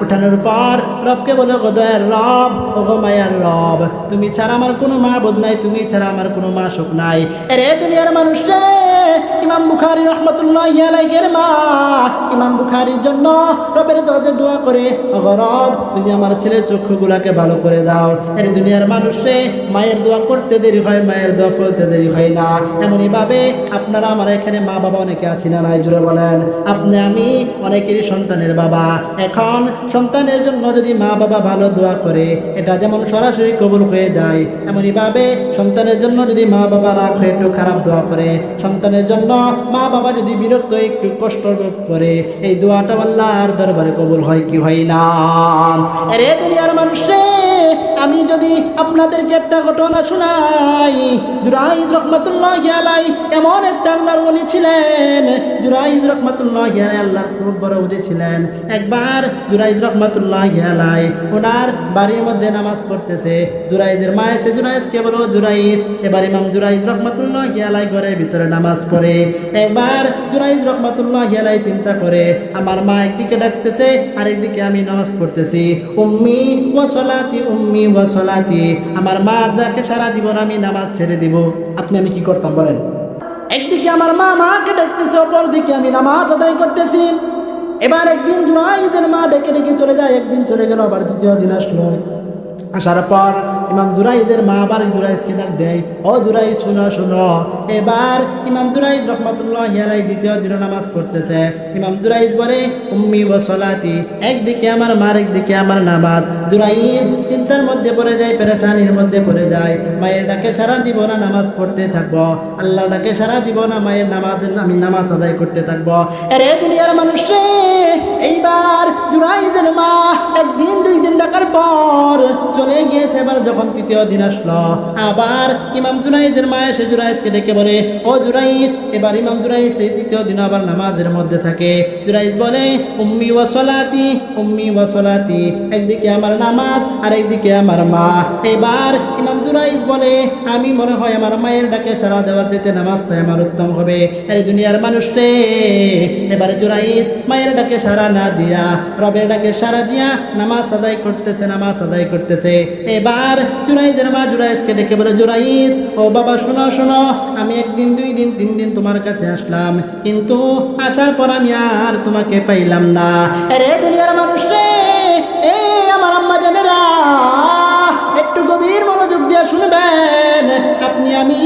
উঠানোর পর রবকে বলে, গো দয়ার রব, ও গো মায়ার রব, তুমি ছাড়া আমার কোনো মাবুদ নাই, তুমি ছাড়া আমার কোনো মাশুক নাই। এরে দুনিয়ার মানুষ রে, ইমাম বুখারী রাহমাতুল্লাহি আলাইহির মা ইমাম বুখারীর জন্য রবের দরজায় দোয়া করে, ও গো রব, তুমি আমার ছেলের চক্ষুগুলাকে ভালো করে দাও। এর দুনিয়ার মানুষ রে, মায়ের দোয়া করতে দেরি হয়, মায়ের দোয়া ফলতে দেরি হয় না। এমনই ভাবে আপনারা আমার এখানে মা বাবা অনেকে আছি না নাই, জুড়ে বলেন। আপনি আমি অনেকেরই সন্তানের বাবা। এখন সন্তানের জন্য যদি মা বাবা ভালো দোয়া করে, এটা যেমন সরাসরি কবুল হয়ে যায়, এমনই ভাবে সন্তানের জন্য যদি মা বাবা রাগ হয়ে একটু খারাপ দোয়া করে, সন্তানের জন্য মা বাবা যদি বিরক্ত একটু কষ্ট করে, এই দোয়াটা আল্লাহর দরবারে কবুল হয় কি হয় না? আরে দুনিয়ার মানুষ রে, আমি যদি আপনাদেরকে একটা ঘটনা শোনাই, জুরাইজ রাহমাতুল্লাহি আলাইহি এমন একটা আল্লাহর ওলি ছিলেন। জুরাইজ রাহমাতুল্লাহি আলাইহি আল্লাহর খুব বড় ওলি ছিলেন। একবার জুরাইজ রাহমাতুল্লাহি আলাইহি ওনার বাড়ির মধ্যে নামাজ পড়তেছে। জুরাইজের মা এসে জুরাইজকে বলো, জুরাইজ, এবার ইমাম জুরাইজ রাহমাতুল্লাহি আলাইহি ঘরের ভিতরে নামাজ পড়ে। একবার জুরাইজ রাহমাতুল্লাহি আলাইহি চিন্তা করে, আমার মা একদিকে ডাকতেছে আর একদিকে আমি নামাজ পড়তেছি, উম্মি ওয়া সলাতি, উম্মি ওয়া সলাতি, আমার মা ডাকে সারা জীবন আমি নামাজ ছেড়ে দিব। আমি কি করতাম বলেন? একদিকে আমার মা মাকে ডাকতেছে, অপর দিকে আমি নামাজ আদায় করতেছি। এবার একদিন জুরাইজের মা ডেকে ডেকে চলে যায়, একদিন চলে গেল, আবার দ্বিতীয় দিন আসলো। আসার পর ইমাম জুরাইজের মা আবার জুরাইজকে ডাক দেয়, ও জুরাইজ, শুনো শুনো। এবার ইমাম জুরাইজ রাহমাতুল্লাহি আলাইহি দ্বিতীয় দিন নামাজ পড়তেছে। ইমাম জুরাইজ বলে, উম্মি ওয়া সলাতি, একদিকে আমার মা, একদিকে আমার নামাজ। জুরাইজ চিন্তার মধ্যে পড়ে যায়, পেরেশানির মধ্যে পড়ে যায়। মায়ের ডাকে সারা দিব না, নামাজ পড়তে থাকবো, আল্লাহ ডাকে সারা দিব না, মায়ের নামাজ আমি নামাজ আদায় করতে থাকবো। আরে দুনিয়ার মানুষ রে, এইবার জুরাইজের মা একদিন দুই দিন ডাকার পর চলে গিয়েছে। এবার যখন তৃতীয় দিন আসলো, আবার ইমাম জুরাইজের মা এসে জুরাইজকে ডেকে বলে, ও জুরাইজ। এবার ইমাম জুরাইজ এই তৃতীয় দিন আবার নামাজের মধ্যে থাকে। জুরাইজ বলে, উম্মি ওয়া সলাতি, উম্মি ওয়া সলাতি, একদিকে আমার নামাজ আর একদিকে আমার মা। এবার ইমাম জুরাইজ বলে, আমি মনে হয় আমার মায়ের ডাকে সারা দেওয়ার যেতে নামাজটাই আমার উত্তম হবে। আরে দুনিয়ার মানুষ রে, এবারে জুরাইজ মায়ের ডাকে সারা না দিয়া রবের ডাকে সারা দিয়া নামাজ আদায় করতেছে, নামাজ আদায় করতেছে। এবার জুরাইজের মা জুরাইজকে ডেকে বলে, জুরাইজ, ও বাবা, শোনো শোনো, আমি একদিন দুই দিন তিন দিন তোমার কাছে আসলাম, কিন্তু আসার পর আমি আর তোমাকে পাইলাম না। আরে দুনিয়ার মানুষ রে, আমার আম্মা জানেরা, একটু গভীর মনোযোগ দিয়ে শুনবেন। আপনি আমি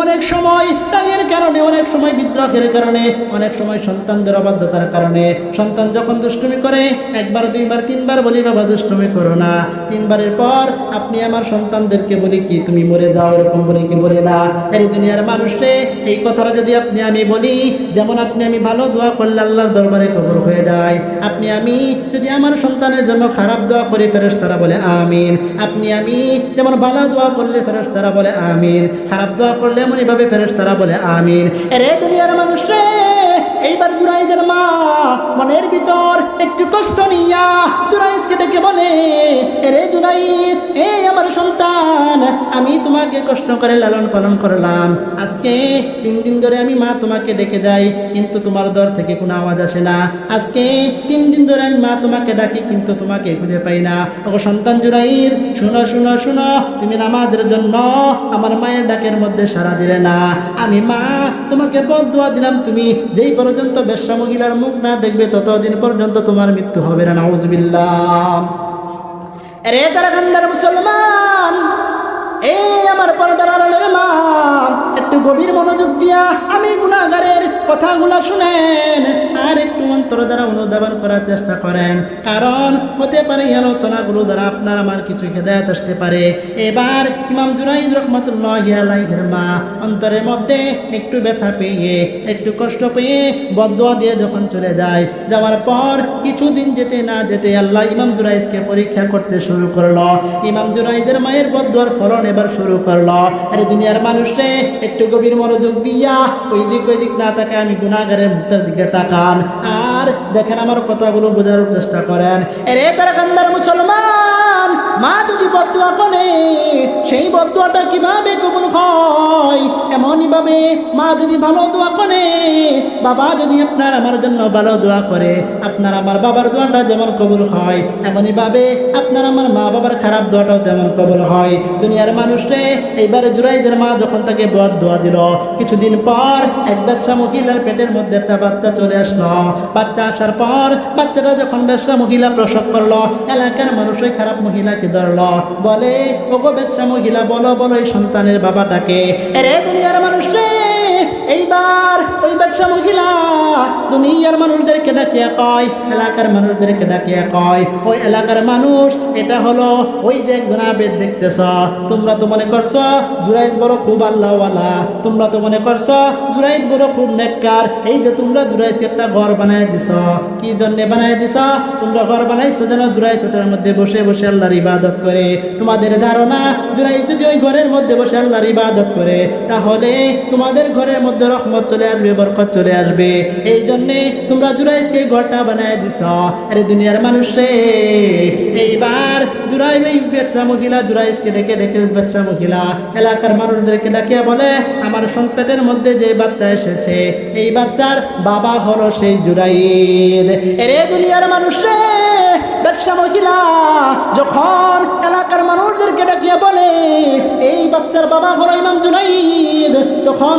অনেক সময় রাগের কারণে, অনেক সময় বিদ্রোহের কারণে, অনেক সময় সন্তানদের অবাধ্যতার কারণে, সন্তান যখন দুষ্টুমি করে, একবার দুইবার তিনবার বলি, বাবা দুষ্টুমি করো না। তিনবারের পর আপনি আমার সন্তানদেরকে বলি কি, তুমি মরে যাও, এরকম বলি কি বলে না? এই দুনিয়ার মানুষে এই কথাটা যদি আপনি আমি বলি, যেমন আপনি আমি ভালো দোয়া করলে আল্লাহর দরবারে কবুল হয়ে যায়। আপনি আমি যদি আমার সন্তানের জন্য খারাপ দোয়া করি, ফেরেশতারা বলে আমিন। আপনি আমি যেমন ভালো দোয়া করলে ফেরেশতারা বলে আমিন, খারাপ দোয়া করলে এমন এইভাবে ফেরেশতারা বলে আমিন। এরে দুনিয়ার মানুষ রে, এইবার জুরাইজের মা মনের ভিতর একটু কষ্ট নিয়া জুরাইজকে ডেকে বলে, এরে জুরাইজ, এই আমার সন্তান, আমি তোমাকে কষ্ট করে লালন পালন করলাম, আজকে 3 দিন ধরে আমি মা তোমাকে ডেকে যাই, কিন্তু তোমার দর থেকে কোনো আওয়াজ আসে না। আজকে 3 দিন ধরে আমি মা তোমাকে ডাকি, কিন্তু তোমাকে খুঁজে পাই না। ও সন্তান জুরাইজ, শুনো শুনো শুনো, তুমি নামাজের জন্য আমার মায়ের ডাকের মধ্যে সাড়া দিলে না। আমি মা তোমাকে বদদুয়া দিলাম, তুমি যেই পর্যন্ত বেশ্যা মহিলার মুখ না দেখবে ততদিন পর্যন্ত তোমার মৃত্যু হবে না। নাউজুবিল্লাহ। আরে তারা কান্দার মুসলমান, এই আমার পর্দার আড়ালের মা, একটু গভীর মনোযোগ দিয়া আমি গুনাহগারের কথাগুলো শুনেন, আর একটু অন্তর দ্বারা অনুধাবন করার চেষ্টা করেন, কারণ হতে পারে এই আলোচনাগুলো দ্বারা আপনার আমার কিছু হেদায়েত আসতে পারে। এবার ইমাম জুরাইজ রাহমাতুল্লাহি আলাইহির মা অন্তরের মধ্যে একটু ব্যথা পেয়ে, একটু কষ্ট পেয়ে বদদুয়া দিয়ে যখন চলে যায়, যাওয়ার পর কিছুদিন যেতে না যেতে আল্লাহ ইমাম জুরাইজকে পরীক্ষা করতে শুরু করলো। ইমাম জুরাইজের মায়ের বদদুয়ার ফলন এবার শুরু করলো। আরে দুনিয়ার মানুষে একটু গভীর মনোযোগ দিয়া ওই দিক না তাকে আমি গুনাহগারের মুখের দিকে তাকান, আর দেখেন আমার কথাগুলো বোঝার চেষ্টা করেন। আরে তারা কান্দার মুসলমান, মা যদি বদদুয়া করে সেই বদদুয়াটা কিভাবে কবুল হয়, এমনই ভাবে মা যদি ভালো দোয়া করে, বাবা যদি আপনার আমার জন্য ভালো দোয়া করে, আপনার আমার বাবার দোয়াটা যেমন কবুল হয়, এমনই ভাবে আপনার আমার মা বাবার খারাপ দোয়াটাও তেমন কবুল হয়। দুনিয়ার মানুষরে এইবার জুরাইজের মা যখন তাকে বদদুয়া দিল, কিছুদিন পর এক ব্যবসা মহিলার পেটের মধ্যে একটা বাচ্চা চলে আসলো। বাচ্চা আসার পর বাচ্চাটা যখন ব্যবসা মহিলা প্রসব করলো, এলাকার মানুষ ওই খারাপ মহিলাকে ধরলো, বলে ওগো ব্যবসা মহিলা, বলো বলো এই সন্তানের বাবাটাকে। এরে দুনিয়ার মানুষ রে, এইবার ওই ব্যবসা মহিলা দুনিয়ার মানুষদেরকে ডাকিয়া কয়, এলাকার মানুষদেরকে ডাকিয়া কয়, ওই এলাকার মানুষ এটা হলো ওই যে একজন আবেদ দেখতেছ, তোমরা তো মনে করছো জুরাইদ বড় খুব আল্লাহওয়ালা, তোমরা তো মনে করছো জুরাইদ বড় খুব নেককার, এই যে তোমরা জুরাইদকে একটা ঘর বানায় দিছ, কি জন্যে বানায় দিছ? তোমরা ঘর বানাইছো যেন জুরাইদ ওটার মধ্যে বসে বসে আল্লাহর ইবাদত করে। তোমাদের ধারণা জুরাইদ যদি ওই ঘরের মধ্যে বসে আল্লাহর ইবাদত করে, তাহলে তোমাদের ঘরের মধ্যে রহমত চলে আসবে, বরকত চলে আসবে, এই জন্যে তোমরা জুরাইজকে ঘরটা বানায় দিছ। আরে দুনিয়ার মানুষ রে, এইবার জুরাইজ এই ব্যবসা মহিলা জুরাইজকে ডেকে ডেকে ব্যবসা মহিলা এলাকার মানুষদেরকে ডাকিয়া বলে, আমার সংকটের মধ্যে যে বাচ্চা এসেছে, এই বাচ্চার বাবা হলো সেই জুরাইদ। এরে দুনিয়ার মানুষ রে, ব্যবসা মহিলা যখন এলাকার মানুষদেরকে ডাকিয়া বলে এই বাচ্চার বাবা হলো ইমাম জুরাইদ, তখন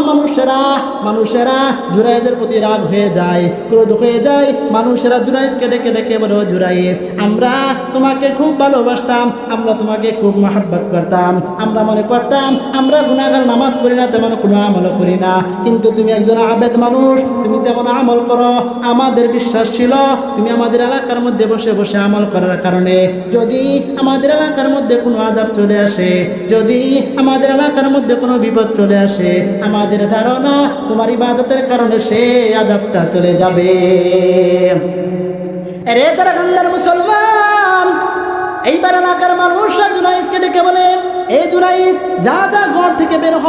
মানুষেরা জুরাইজের প্রতি রাগ হয়ে যায়, ক্রোধ হয়ে যায়। মানুষেরা জুরাইজকে ডেকে ডেকে বলে, ও জুরাইজ, আমরা তোমাকে খুব ভালোবাসতাম, আমরা তোমাকে খুব মহব্বত করতাম, আমরা মনে করতাম আমরা গুনাহগার, নামাজ পড়ি না, তেমন কোনো আমল করি না, কিন্তু তুমি একজন আবেদ মানুষ, তুমি তেমন আমল করো। আমাদের বিশ্বাস ছিল তুমি আমাদের এলাকার মধ্যে বসে বসে আমল করার কারণে যদি আমাদের এলাকার মধ্যে কোনো আযাব চলে আসে, যদি আমাদের এলাকার মধ্যে কোনো বিপদ চলে আসে, আমাদের ধারণা তোমার ইবাদতের কারণে সেই আযাবটা চলে যাবে। এরে তারা গঙ্গার মুসলমান, এইবার এলাকার মানুষরা জুনাইজকে ডেকে বলে, এই জুনাইজ, যা ঘর থেকে বের হ।